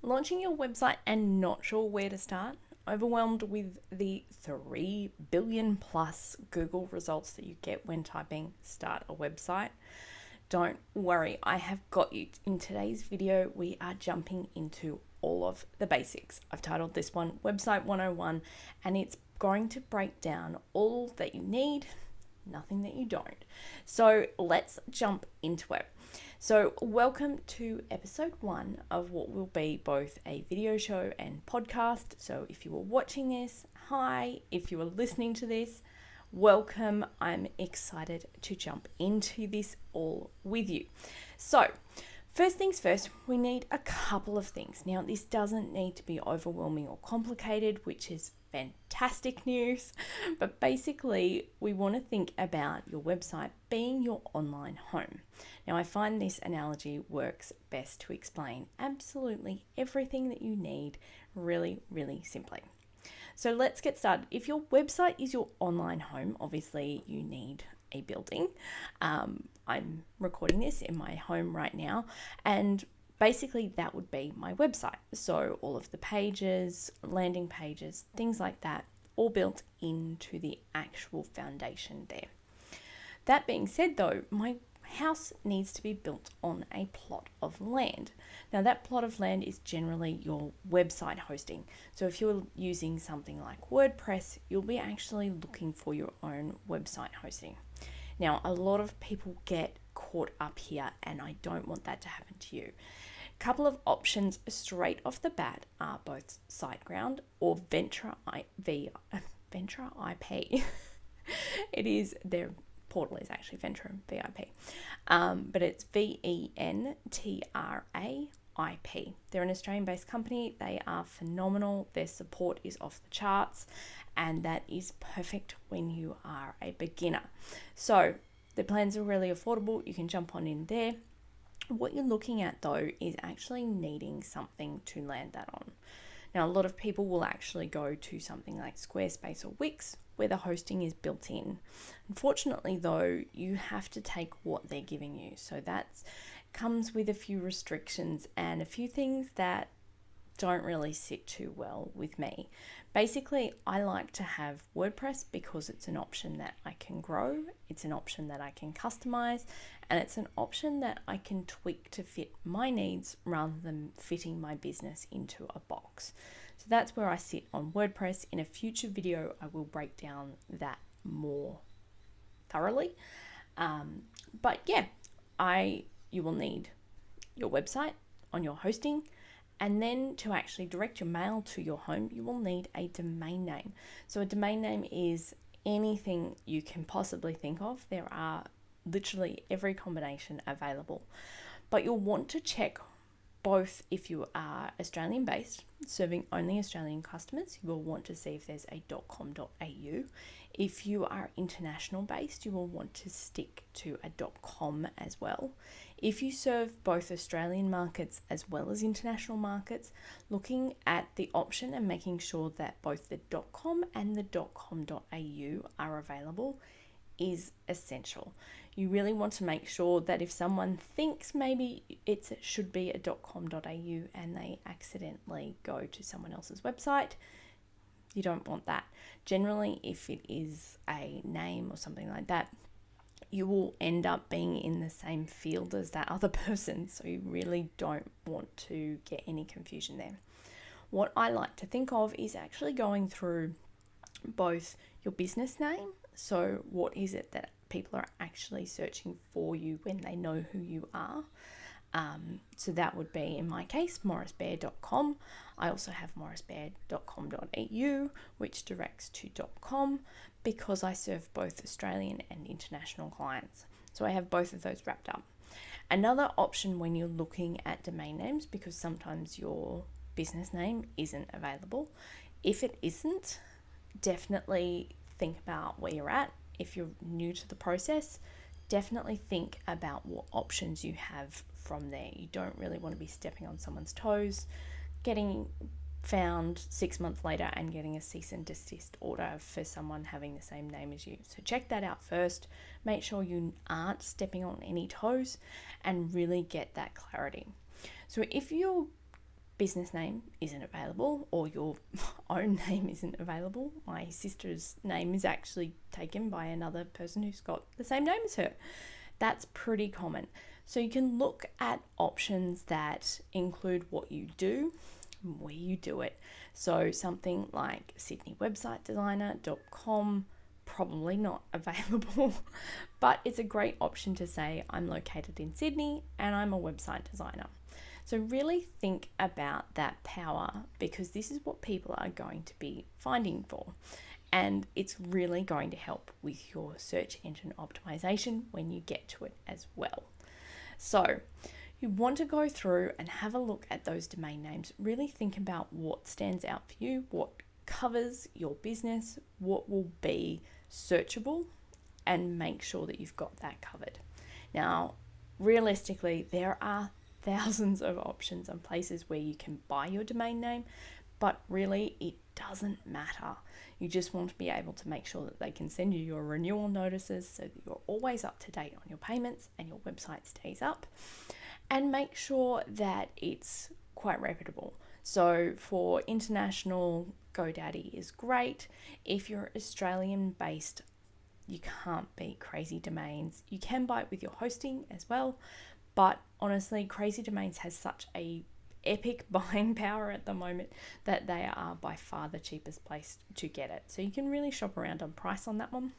Launching your website and not sure where to start? Overwhelmed with the 3 billion plus Google results that you get when typing start a website? Don't worry, I have got you. In today's video, we are jumping into all of the basics. I've titled this one Website 101, and it's going to break down all that you need, nothing that you don't. So let's jump into it. So welcome to episode 1 of what will be both a video show and podcast. So if you are watching this, hi. If you are listening to this, welcome. I'm excited to jump into this all with you. So first things first, we need a couple of things. Now, this doesn't need to be overwhelming or complicated, which is fantastic news, but basically we want to think about your website being your online home. Now, I find this analogy works best to explain absolutely everything that you need really, really simply. So let's get started. If your website is your online home, obviously you need a building. I'm recording this in my home right now, and basically that would be my website. So all of the pages, landing pages, things like that, all built into the actual foundation there. That being said though, my house needs to be built on a plot of land. Now that plot of land is generally your website hosting. So if you're using something like Wordpress, you'll be actually looking for your own website hosting. Now, a lot of people get caught up here, and I don't want that to happen to you. A couple of options straight off the bat are both SiteGround or Ventra IP. It is, their portal is actually Ventra VIP, but it's VENTRA IP. They're an Australian-based company. They are phenomenal. Their support is off the charts, and that is perfect when you are a beginner. So the plans are really affordable. You can jump on in there. What you're looking at though is actually needing something to land that on. Now, a lot of people will actually go to something like Squarespace or Wix, where the hosting is built in. Unfortunately though, you have to take what they're giving you. So that comes with a few restrictions and a few things that don't really sit too well with me. Basically, I like to have WordPress because it's an option that I can grow, it's an option that I can customize, and it's an option that I can tweak to fit my needs rather than fitting my business into a box. So that's where I sit on WordPress. In a future video, I will break down that more thoroughly. But yeah, you will need your website on your hosting. And then to actually direct your mail to your home, you will need a domain name. So a domain name is anything you can possibly think of. There are literally every combination available. But you'll want to check both if you are Australian based, serving only Australian customers, you will want to see if there's a .com.au. If you are international based, you will want to stick to a .com as well. If you serve both Australian markets as well as international markets, looking at the option and making sure that both the .com and the .com.au are available is essential. You really want to make sure that if someone thinks maybe it should be a .com.au and they accidentally go to someone else's website, you don't want that. Generally, if it is a name or something like that, you will end up being in the same field as that other person, so you really don't want to get any confusion there. What I like to think of is actually going through both your business name, so what is it that people are actually searching for you when they know who you are. So that would be, in my case, morrisbear.com. I also have morrisbear.com.au, which directs to .com because I serve both Australian and international clients. So I have both of those wrapped up. Another option when you're looking at domain names, because sometimes your business name isn't available, if it isn't, definitely think about where you're at. If you're new to the process, definitely think about what options you have from there. You don't really want to be stepping on someone's toes, getting found 6 months later and getting a cease and desist order for someone having the same name as you. So check that out first. Make sure you aren't stepping on any toes and really get that clarity. So if you're business name isn't available or your own name isn't available. My sister's name is actually taken by another person who's got the same name as her. That's pretty common. So you can look at options that include what you do, where you do it. So something like sydneywebsitedesigner.com, probably not available, but it's a great option to say I'm located in Sydney and I'm a website designer. So really think about that power, because this is what people are going to be finding for. And it's really going to help with your search engine optimization when you get to it as well. So you want to go through and have a look at those domain names. Really think about what stands out for you, what covers your business, what will be searchable, and make sure that you've got that covered. Now, realistically, there are thousands of options and places where you can buy your domain name, but really it doesn't matter. You just want to be able to make sure that they can send you your renewal notices so that you're always up to date on your payments and your website stays up, and make sure that it's quite reputable. So for international, GoDaddy is great. If you're Australian based, you can't beat Crazy Domains. You can buy it with your hosting as well, but honestly, Crazy Domains has such a epic buying power at the moment that they are by far the cheapest place to get it. So you can really shop around on price on that one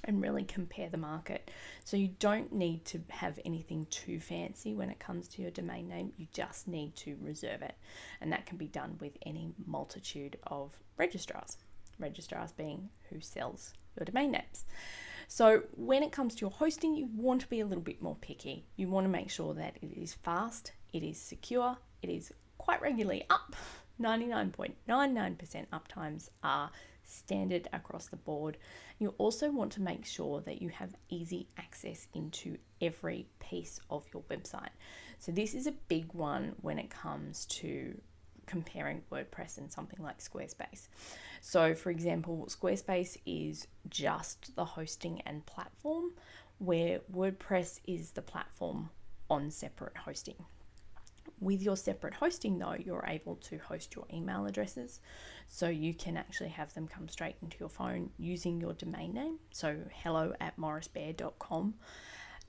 and really compare the market. So you don't need to have anything too fancy when it comes to your domain name. You just need to reserve it, and that can be done with any multitude of registrars being who sells your domain names. So when it comes to your hosting, you want to be a little bit more picky. You want to make sure that it is fast, it is secure, it is quite regularly up. 99.99% uptimes are standard across the board. You also want to make sure that you have easy access into every piece of your website. So this is a big one when it comes to comparing WordPress and something like Squarespace. So for example, Squarespace is just the hosting and platform, where WordPress is the platform on separate hosting. With your separate hosting though, you're able to host your email addresses, so you can actually have them come straight into your phone using your domain name. So hello@morrisbear.com,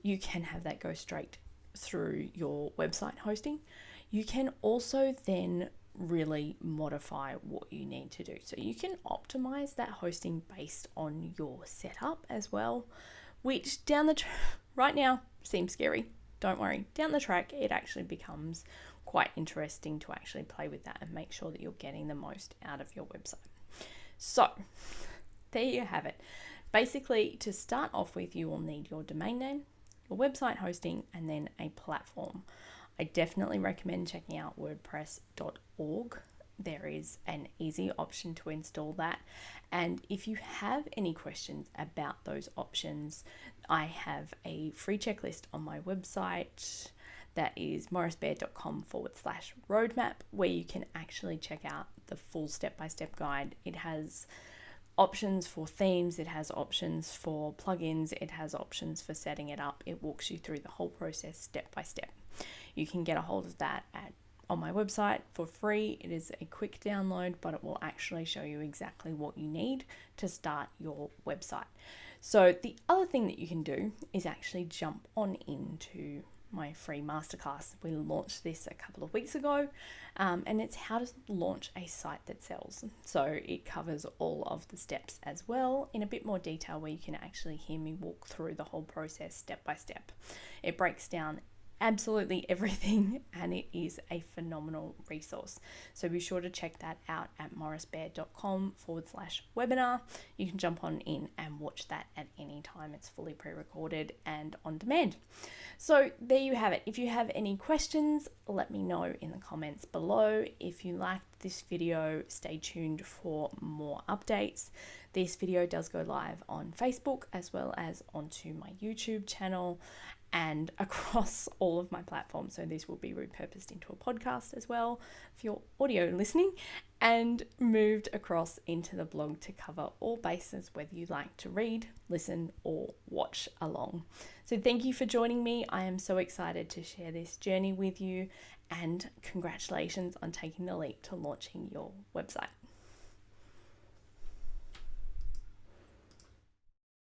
you can have that go straight through your website hosting. You can also then really modify what you need to do. So you can optimize that hosting based on your setup as well, which right now seems scary. Don't worry, down the track it actually becomes quite interesting to actually play with that and make sure that you're getting the most out of your website. So there you have it. Basically, to start off with, you will need your domain name, your website hosting, and then a platform. I definitely recommend checking out wordpress.org. There is an easy option to install that. And if you have any questions about those options, I have a free checklist on my website that is morrisbear.com/roadmap, where you can actually check out the full step-by-step guide. It has options for themes, it has options for plugins, it has options for setting it up. It walks you through the whole process step by step. You can get a hold of that on my website for free. It is a quick download, but it will actually show you exactly what you need to start your website. So the other thing that you can do is actually jump on into my free masterclass. We launched this a couple of weeks ago, and it's how to launch a site that sells. So it covers all of the steps as well in a bit more detail, where you can actually hear me walk through the whole process step by step. It breaks down absolutely everything, and it is a phenomenal resource. So be sure to check that out at morrisbear.com/webinar. You can jump on in and watch that at any time. It's fully pre-recorded and on demand. So there you have it. If you have any questions, let me know in the comments below. If you liked this video, stay tuned for more updates. This video does go live on Facebook as well as onto my YouTube channel and across all of my platforms. So this will be repurposed into a podcast as well for your audio listening, and moved across into the blog to cover all bases, whether you like to read, listen, or watch along. So thank you for joining me. I am so excited to share this journey with you, and congratulations on taking the leap to launching your website.